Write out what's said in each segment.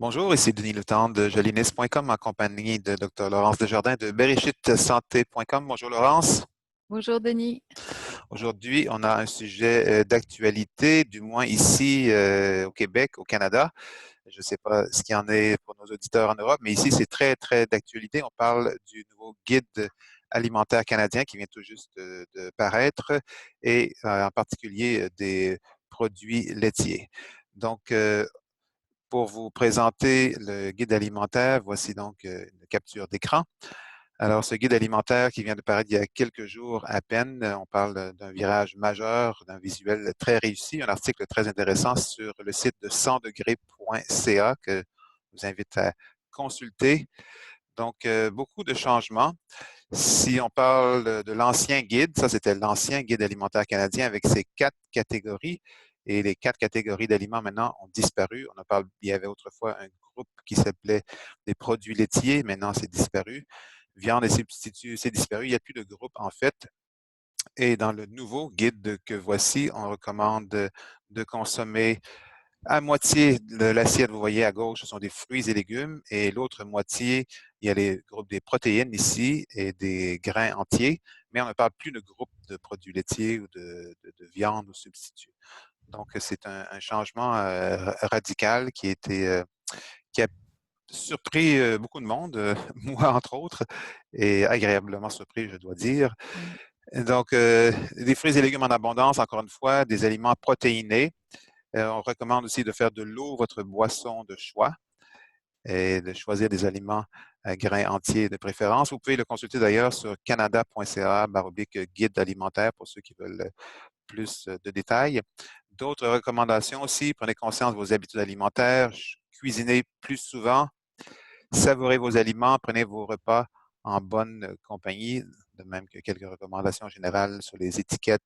Bonjour, ici Denis Letendre de jolinis.com en compagnie de Dr. Laurence Desjardins de berrichittesanté.com. Bonjour Laurence. Bonjour Denis. Aujourd'hui, on a un sujet d'actualité, du moins ici au Québec, au Canada. Je ne sais pas ce qu'il y en est pour nos auditeurs en Europe, mais ici, c'est très, très d'actualité. On parle du nouveau guide alimentaire canadien qui vient tout juste de paraître et en particulier des produits laitiers. Donc, pour vous présenter le guide alimentaire, voici donc une capture d'écran. Alors, ce guide alimentaire qui vient de paraître il y a quelques jours à peine, on parle d'un virage majeur, d'un visuel très réussi, un article très intéressant sur le site de 100degrés.ca que je vous invite à consulter. Donc, beaucoup de changements. Si on parle de l'ancien guide, ça c'était l'ancien guide alimentaire canadien avec ses 4 catégories. Et les 4 catégories d'aliments maintenant ont disparu. Il y avait autrefois un groupe qui s'appelait des produits laitiers, maintenant c'est disparu. Viande et substituts, c'est disparu. Il n'y a plus de groupe en fait. Et dans le nouveau guide que voici, on recommande de consommer à moitié de l'assiette, vous voyez à gauche, ce sont des fruits et légumes, et l'autre moitié, il y a les groupes des protéines ici et des grains entiers, mais on ne parle plus de groupe de produits laitiers ou de viande ou substituts. Donc, c'est un changement radical qui a surpris beaucoup de monde, moi entre autres, et agréablement surpris, je dois dire. Mm. Donc, des fruits et légumes en abondance, encore une fois, des aliments protéinés. On recommande aussi de faire de l'eau votre boisson de choix et de choisir des aliments à grains entiers de préférence. Vous pouvez le consulter d'ailleurs sur canada.ca/guide alimentaire pour ceux qui veulent plus de détails. D'autres recommandations aussi, prenez conscience de vos habitudes alimentaires, cuisinez plus souvent, savourez vos aliments, prenez vos repas en bonne compagnie, de même que quelques recommandations générales sur les étiquettes.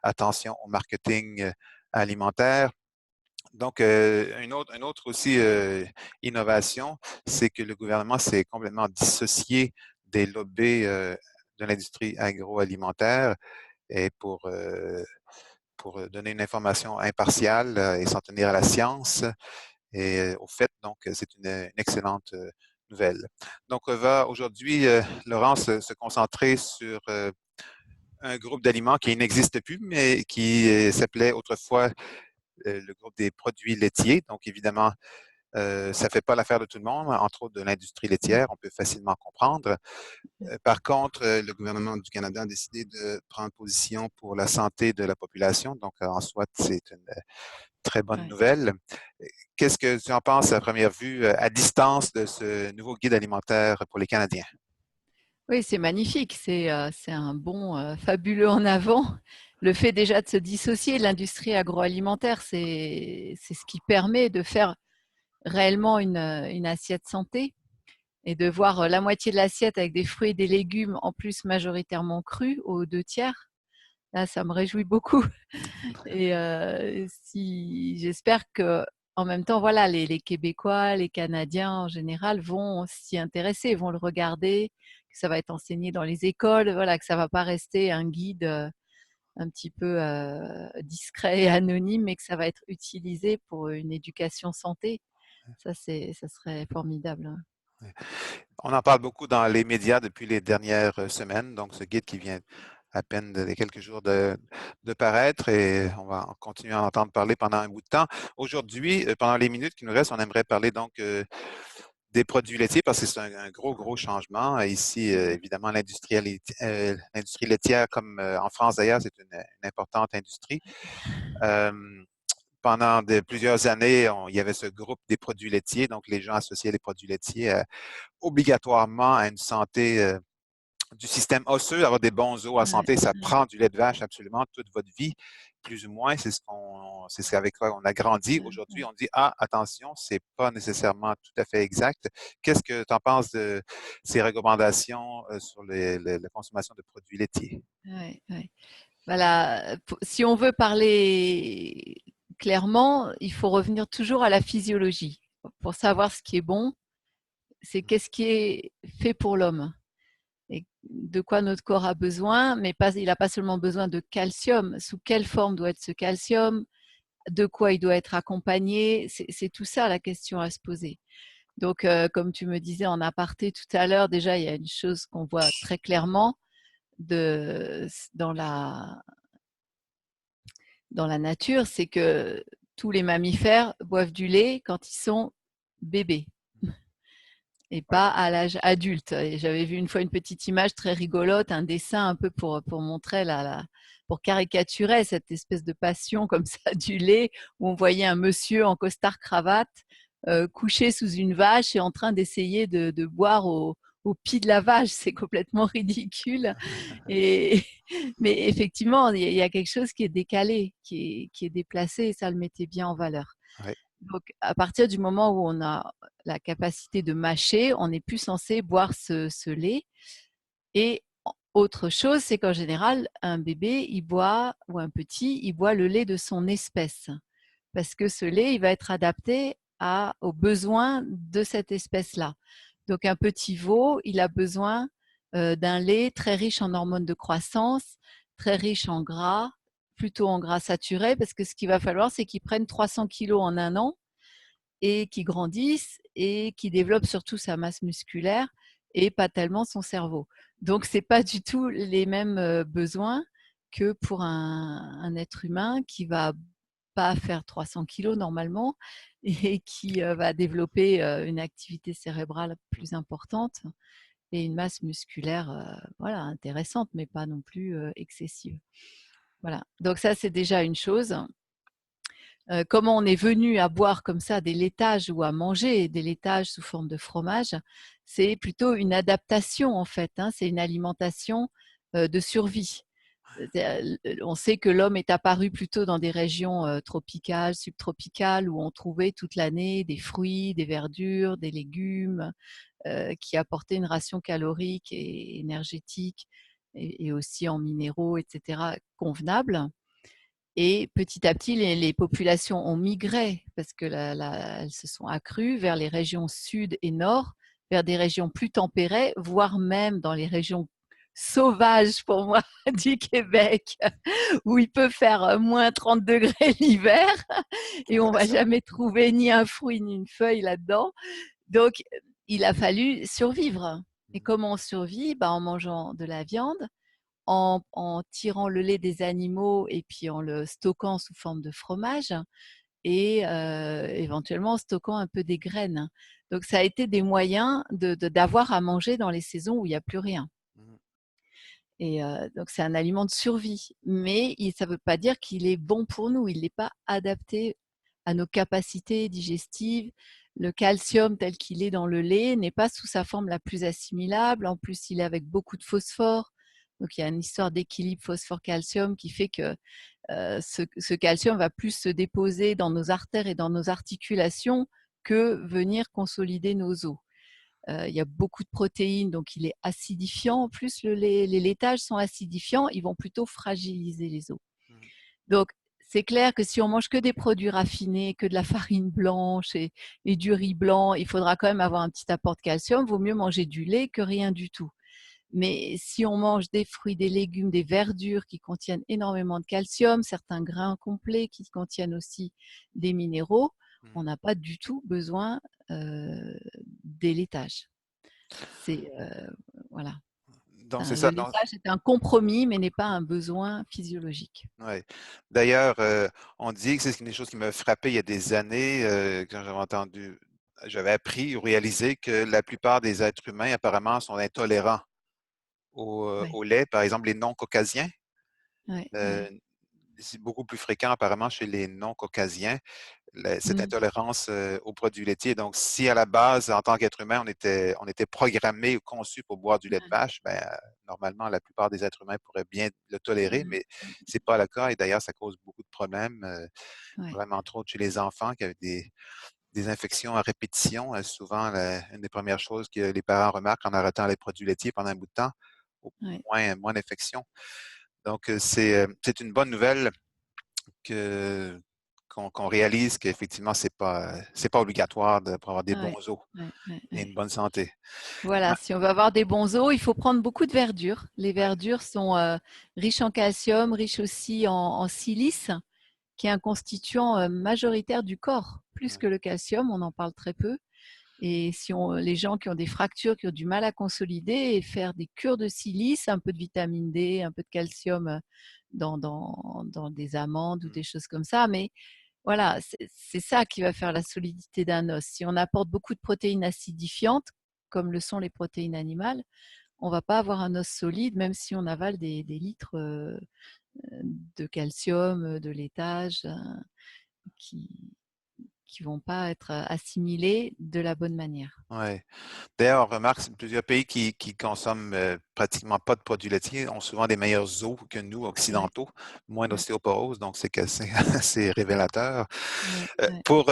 Attention au marketing alimentaire. Donc, une autre aussi innovation, c'est que le gouvernement s'est complètement dissocié des lobbies de l'industrie agroalimentaire et pour donner une information impartiale et s'en tenir à la science et au fait. Donc, c'est une excellente nouvelle. Donc, on va aujourd'hui, Laurence, se concentrer sur un groupe d'aliments qui n'existe plus, mais qui s'appelait autrefois le groupe des produits laitiers. Donc, évidemment, ça ne fait pas l'affaire de tout le monde, entre autres de l'industrie laitière, on peut facilement comprendre. Par contre, le gouvernement du Canada a décidé de prendre position pour la santé de la population. Donc, en soi, c'est une très bonne Ouais. nouvelle. Qu'est-ce que tu en penses à première vue, à distance, de ce nouveau guide alimentaire pour les Canadiens? Oui, c'est magnifique. C'est un bond fabuleux en avant. Le fait déjà de se dissocier de l'industrie agroalimentaire, c'est ce qui permet de faire réellement une assiette santé et de voir la moitié de l'assiette avec des fruits et des légumes, en plus majoritairement crus, aux 2 tiers. Là, ça me réjouit beaucoup. Et si j'espère que, en même temps, voilà, les Québécois, les Canadiens en général vont s'y intéresser, vont le regarder, que ça va être enseigné dans les écoles, voilà, que ça va pas rester un guide un petit peu discret et anonyme, mais que ça va être utilisé pour une éducation santé. Ça serait formidable, hein. On en parle beaucoup dans les médias depuis les dernières semaines. Donc, ce guide qui vient à peine de quelques jours de paraître et on va continuer à en entendre parler pendant un bout de temps. Aujourd'hui, pendant les minutes qui nous restent, on aimerait parler donc des produits laitiers parce que c'est un gros, gros changement. Ici, évidemment, l'industrie laitière, comme en France d'ailleurs, c'est une importante industrie. Euh, Pendant plusieurs années, il y avait ce groupe des produits laitiers, donc les gens associaient les produits laitiers obligatoirement à une santé du système osseux, avoir des bons os en Ouais, santé, ça ouais, prend du lait de vache absolument toute votre vie, plus ou moins, c'est ce avec quoi on a grandi. ouais, Aujourd'hui, ouais. on dit, ah, attention, c'est pas nécessairement tout à fait exact. Qu'est-ce que tu en penses de ces recommandations sur la consommation de produits laitiers? Ouais, ouais. Voilà, si on veut parler clairement, il faut revenir toujours à la physiologie. Pour savoir ce qui est bon, c'est qu'est-ce qui est fait pour l'homme et de quoi notre corps a besoin, mais pas, il n'a pas seulement besoin de calcium. Sous quelle forme doit être ce calcium? de quoi il doit être accompagné. C'est tout ça la question à se poser. Donc, comme tu me disais en aparté tout à l'heure, déjà, il y a une chose qu'on voit très clairement de, dans la nature, c'est que tous les mammifères boivent du lait quand ils sont bébés et Ouais. pas à l'âge adulte. Et j'avais vu une fois une petite image très rigolote, un dessin un peu pour montrer pour caricaturer cette espèce de passion comme ça du lait, où on voyait un monsieur en costard cravate couché sous une vache et en train d'essayer de boire au pied de la vache. C'est complètement ridicule. Et, mais effectivement, il y a quelque chose qui est décalé, qui est déplacé, et ça le mettait bien en valeur. Ouais. Donc, à partir du moment où on a la capacité de mâcher, on n'est plus censé boire ce lait. Et autre chose, c'est qu'en général, un bébé, il boit, ou un petit, il boit le lait de son espèce. Parce que ce lait, il va être adapté aux besoins de cette espèce-là. Donc, un petit veau, il a besoin d'un lait très riche en hormones de croissance, très riche en gras, plutôt en gras saturé, parce que ce qu'il va falloir, c'est qu'il prenne 300 kilos en un an et qu'il grandisse et qu'il développe surtout sa masse musculaire et pas tellement son cerveau. Donc, ce n'est pas du tout les mêmes besoins que pour un être humain qui va pas faire 300 kilos normalement et qui va développer une activité cérébrale plus importante et une masse musculaire voilà, intéressante, mais pas non plus excessive. Voilà. Donc ça, c'est déjà une chose. Comment on est venu à boire comme ça des laitages ou à manger des laitages sous forme de fromage, c'est plutôt une adaptation en fait. Hein, c'est une alimentation de survie. On sait que l'homme est apparu plutôt dans des régions tropicales, subtropicales, où on trouvait toute l'année des fruits, des verdures, des légumes qui apportaient une ration calorique et énergétique et aussi en minéraux, etc., convenable. Et petit à petit, les populations ont migré parce que elles se sont accrues vers les régions sud et nord, vers des régions plus tempérées, voire même dans les régions sauvages pour moi du Québec, où il peut faire moins 30 degrés l'hiver et on ne va Intéressant. jamais trouver ni un fruit ni une feuille là-dedans. Donc, il a fallu survivre. Et Mhm. comment on survit? En mangeant de la viande, en tirant le lait des animaux et puis en le stockant sous forme de fromage et éventuellement en stockant un peu des graines. Donc ça a été des moyens d'avoir à manger dans les saisons où il n'y a plus rien. Mhm. Et donc c'est un aliment de survie, mais ça ne veut pas dire qu'il est bon pour nous. Il n'est pas adapté à nos capacités digestives. Le calcium tel qu'il est dans le lait n'est pas sous sa forme la plus assimilable. En plus, il est avec beaucoup de phosphore. Donc il y a une histoire d'équilibre phosphore-calcium qui fait que ce calcium va plus se déposer dans nos artères et dans nos articulations que venir consolider nos os. Il y a beaucoup de protéines, donc il est acidifiant. En plus, les laitages sont acidifiants, ils vont plutôt fragiliser les os. Mhm. Donc, c'est clair que si on mange que des produits raffinés, que de la farine blanche et du riz blanc, il faudra quand même avoir un petit apport de calcium. Vaut mieux manger du lait que rien du tout. Mais si on mange des fruits, des légumes, des verdures qui contiennent énormément de calcium, certains grains complets qui contiennent aussi des minéraux, on Mhm. n'a pas du tout besoin des laitages. C'est voilà. Donc, c'est Le ça. Donc, laitage est un compromis, mais n'est pas un besoin physiologique. ouais. D'ailleurs, on dit que c'est une des choses qui m'a frappé il y a des années, quand j'avais appris ou réalisé que la plupart des êtres humains apparemment sont intolérants Oui, au lait, par exemple les non-caucasiens. oui, Euh, oui. c'est beaucoup plus fréquent apparemment chez les non-caucasiens, cette Mm. intolérance aux produits laitiers. Donc, si à la base, en tant qu'être humain, on était programmé ou conçu pour boire du lait de vache, ben, normalement, la plupart des êtres humains pourraient bien le tolérer, mais c'est pas le cas. Et d'ailleurs, ça cause beaucoup de problèmes, Ouais, problèmes entre autres chez les enfants qui avaient des infections à répétition. Souvent, une des premières choses que les parents remarquent en arrêtant les produits laitiers pendant un bout de temps, au ouais. moins d'infections. Donc, c'est une bonne nouvelle que qu'on réalise qu'effectivement, c'est pas obligatoire pour avoir des bons Ouais, os ouais, ouais, et ouais. une bonne santé. Voilà, Ouais, si on veut avoir des bons os, il faut prendre beaucoup de verdure. Les ouais, verdures sont riches en calcium, riches aussi en silice, qui est un constituant majoritaire du corps, plus Ouais. que le calcium, on en parle très peu. Et si les gens qui ont des fractures, qui ont du mal à consolider, et faire des cures de silice, un peu de vitamine D, un peu de calcium dans des amandes ou Mm. des choses comme ça. Mais voilà, c'est ça qui va faire la solidité d'un os. Si on apporte beaucoup de protéines acidifiantes, comme le sont les protéines animales, on ne va pas avoir un os solide, même si on avale des litres de calcium, de laitage, qui ne vont pas être assimilés de la bonne manière. Ouais. D'ailleurs, on remarque que plusieurs pays qui consomment pratiquement pas de produits laitiers ont souvent des meilleurs os que nous, Ouais, occidentaux, moins ouais, d'ostéoporose, donc c'est assez révélateur. ouais, ouais. Pour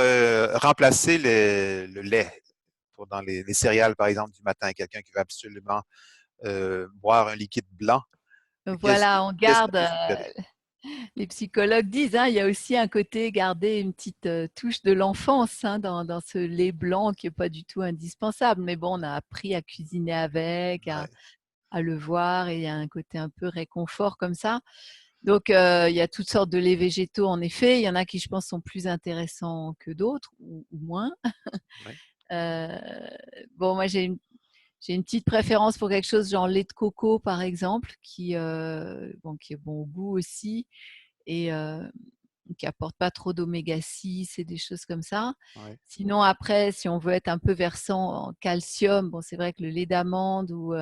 remplacer le lait, dans les céréales, par exemple, du matin, quelqu'un qui veut absolument boire un liquide blanc, qu'est-ce Voilà, on qu'est-ce qu'on garde, peut suggérer? les psychologues disent, hein, il y a aussi un côté garder une petite touche de l'enfance hein, dans ce lait blanc qui n'est pas du tout indispensable. Mais bon, on a appris à cuisiner avec, Ouais, à le voir et il y a un côté un peu réconfort comme ça. Donc, il y a toutes sortes de laits végétaux, en effet. Il y en a qui, je pense, sont plus intéressants que d'autres ou moins. ouais, Euh, bon, moi, j'ai une petite préférence pour quelque chose genre lait de coco, par exemple, qui est bon au goût aussi et qui apporte pas trop d'oméga 6 et des choses comme ça. ouais, Sinon, après, si on veut être un peu versant en calcium, bon, c'est vrai que le lait d'amande ou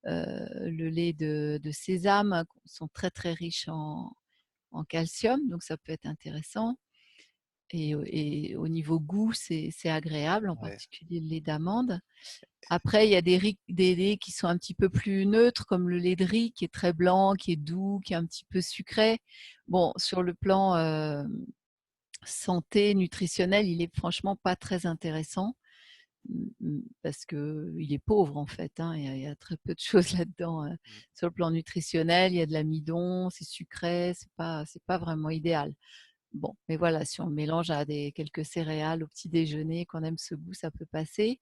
le lait de sésame sont très, très riches en calcium, donc ça peut être intéressant. Et au niveau goût, c'est agréable, en ouais, particulier le lait d'amande. Après, il y a des laits qui sont un petit peu plus neutres, comme le lait de riz, qui est très blanc, qui est doux, qui est un petit peu sucré. Bon, sur le plan santé nutritionnelle, il est franchement pas très intéressant parce qu'il est pauvre en fait. Hein. Il y a très peu de choses là-dedans. mm, Sur le plan nutritionnel, il y a de l'amidon, c'est sucré, c'est pas vraiment idéal. Bon, mais voilà, si on le mélange à quelques céréales au petit déjeuner, qu'on aime ce goût, ça peut passer.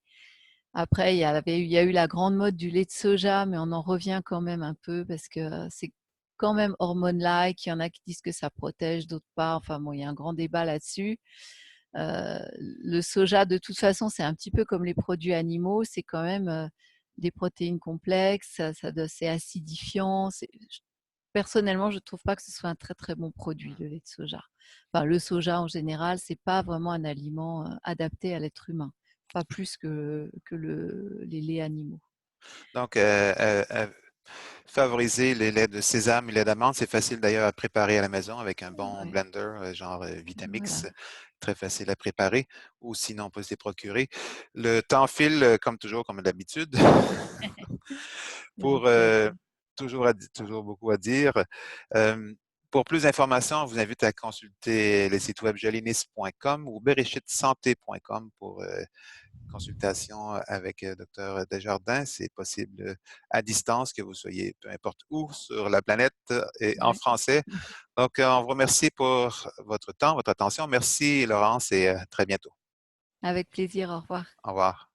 Après, il y a eu la grande mode du lait de soja, mais on en revient quand même un peu parce que c'est quand même hormone-like. Il y en a qui disent que ça protège, d'autres pas. Enfin bon, il y a un grand débat là-dessus. Le soja, de toute façon, c'est un petit peu comme les produits animaux. C'est quand même des protéines complexes. C'est acidifiant. Personnellement, je ne trouve pas que ce soit un très très bon produit, mm. le lait de soja. Enfin, le soja en général, c'est pas vraiment un aliment adapté à l'être humain, pas plus que les laits animaux. Donc, favoriser les laits de sésame et les d'amande, c'est facile d'ailleurs à préparer à la maison avec un bon Ouais, blender, genre Vitamix, voilà. très facile à préparer, ou sinon on peut se les procurer. Le temps file comme toujours, comme d'habitude, Donc, pour toujours beaucoup à dire. Euh, pour plus d'informations, je vous invite à consulter les sites web jolinis.com ou bereshitsanté.com pour consultation avec Dr Desjardins. C'est possible à distance, que vous soyez peu importe où sur la planète et en ouais. français. Donc, on vous remercie pour votre temps, votre attention. Merci, Laurence, et très bientôt. Avec plaisir, au revoir. Au revoir.